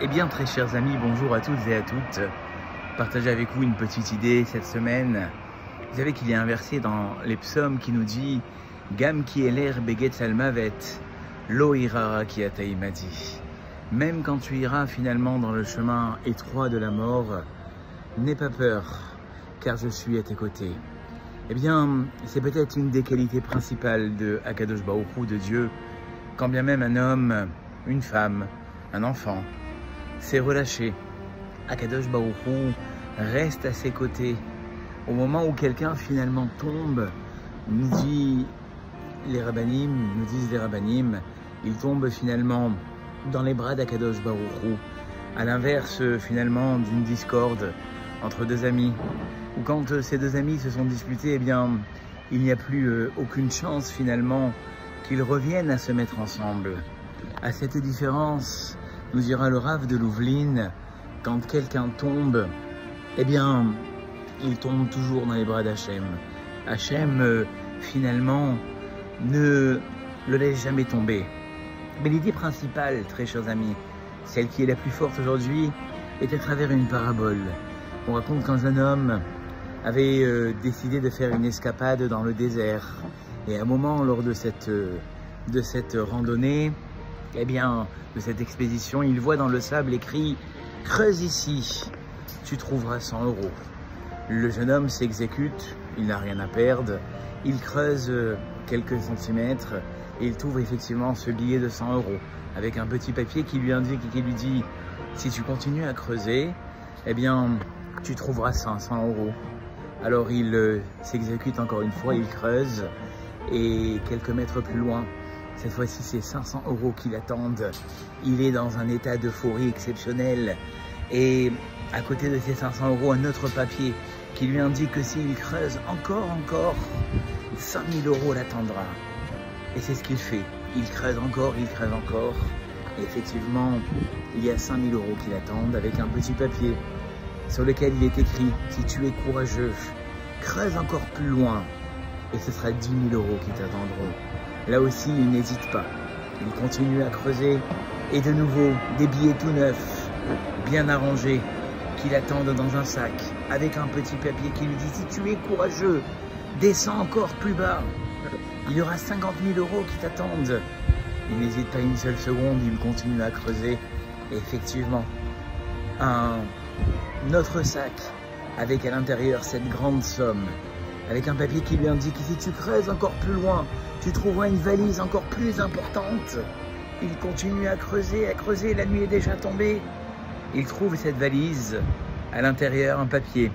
Eh bien, très chers amis, bonjour à toutes et à toutes. Partager avec vous une petite idée cette semaine. Vous savez qu'il y a un verset dans les psaumes qui nous dit « Gam ki eler beget salmavet, lo irara ki ataimadi » Même quand tu iras finalement dans le chemin étroit de la mort, n'aie pas peur, car je suis à tes côtés. Eh bien, c'est peut-être une des qualités principales de Akadosh Baruch Hu, de Dieu, quand bien même un homme, une femme, un enfant, s'est relâché. Akadosh Baruch Hu reste à ses côtés. Au moment où quelqu'un finalement tombe, nous disent les rabbanim, il tombe finalement dans les bras d'Akadosh Baruch Hu. À l'inverse finalement d'une discorde entre deux amis, ou quand ces deux amis se sont disputés, eh bien il n'y a plus aucune chance finalement qu'ils reviennent à se mettre ensemble. À cette différence, nous dira le Rav de Louveline, quand quelqu'un tombe, eh bien, il tombe toujours dans les bras d'Hachem. Hachem, finalement, ne le laisse jamais tomber. Mais l'idée principale, très chers amis, celle qui est la plus forte aujourd'hui, est à travers une parabole. On raconte qu'un jeune homme avait décidé de faire une escapade dans le désert. Et à un moment, lors de cette randonnée, eh bien, de cette expédition, il voit dans le sable écrit « Creuse ici, tu trouveras 100 €. Le jeune homme s'exécute, il n'a rien à perdre, il creuse quelques centimètres et il trouve effectivement ce billet de 100 € avec un petit papier qui lui indique et qui lui dit « Si tu continues à creuser, eh bien, tu trouveras 500 €. » Alors il s'exécute encore une fois, il creuse et quelques mètres plus loin, cette fois-ci, c'est 500 € qui l'attendent. Il est dans un état d'euphorie exceptionnel. Et à côté de ces 500 €, un autre papier qui lui indique que s'il creuse encore, 5000 € l'attendra. Et c'est ce qu'il fait. Il creuse encore. Et effectivement, il y a 5000 € qui l'attendent avec un petit papier sur lequel il est écrit « Si tu es courageux, creuse encore plus loin. Et ce sera 10 000 € qui t'attendront. » Là aussi, il n'hésite pas. Il continue à creuser et de nouveau, des billets tout neufs, bien arrangés, qui l'attendent dans un sac, avec un petit papier qui lui dit « Si tu es courageux, descends encore plus bas. Il y aura 50 000 € qui t'attendent. » Il n'hésite pas une seule seconde, il continue à creuser. Et effectivement, un autre sac, avec à l'intérieur cette grande somme, avec un papier qui lui indique que si tu creuses encore plus loin, tu trouveras une valise encore plus importante. Il continue à creuser, la nuit est déjà tombée. Il trouve cette valise, à l'intérieur un papier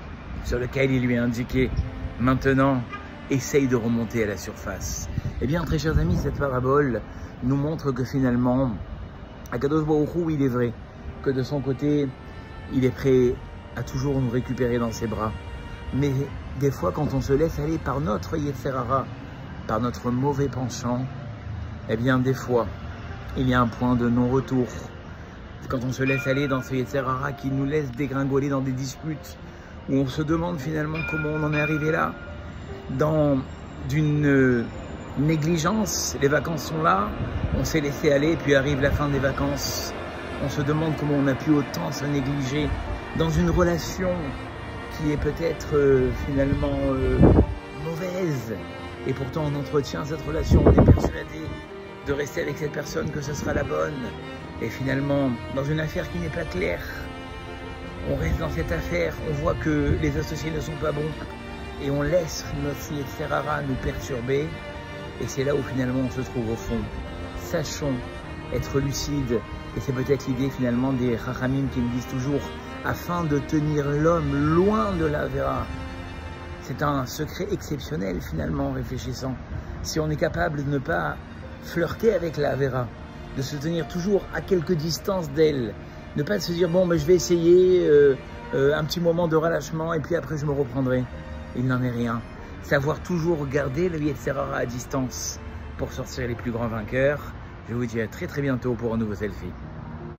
sur lequel il lui est indiqué « Maintenant, essaye de remonter à la surface ». Eh bien, très chers amis, cette parabole nous montre que finalement, Akadosh Baruch Hu, il est vrai que de son côté, il est prêt à toujours nous récupérer dans ses bras. Mais des fois, quand on se laisse aller par notre Yetzer Hara, par notre mauvais penchant, eh bien, des fois, il y a un point de non-retour. Quand on se laisse aller dans ce Yetzer Hara qui nous laisse dégringoler dans des disputes, où on se demande finalement comment on en est arrivé là, dans d'une négligence, les vacances sont là, on s'est laissé aller, puis arrive la fin des vacances, on se demande comment on a pu autant se négliger dans une relation qui est peut-être finalement mauvaise, et pourtant on entretient cette relation, on est persuadé de rester avec cette personne, que ce sera la bonne, et finalement dans une affaire qui n'est pas claire, on reste dans cette affaire, on voit que les associés ne sont pas bons, et on laisse notre Yetzer Hara nous perturber, et c'est là où finalement on se trouve au fond. Sachons être lucides, et c'est peut-être l'idée finalement des Chachamim qui nous disent toujours afin de tenir l'homme loin de la Avera. C'est un secret exceptionnel finalement en réfléchissant. Si on est capable de ne pas flirter avec la Avera, de se tenir toujours à quelque distance d'elle, ne pas se dire bon ben, je vais essayer un petit moment de relâchement et puis après je me reprendrai. Il n'en est rien. Savoir toujours garder le Yetzer Hara à distance pour sortir les plus grands vainqueurs. Je vous dis à très bientôt pour un nouveau selfie.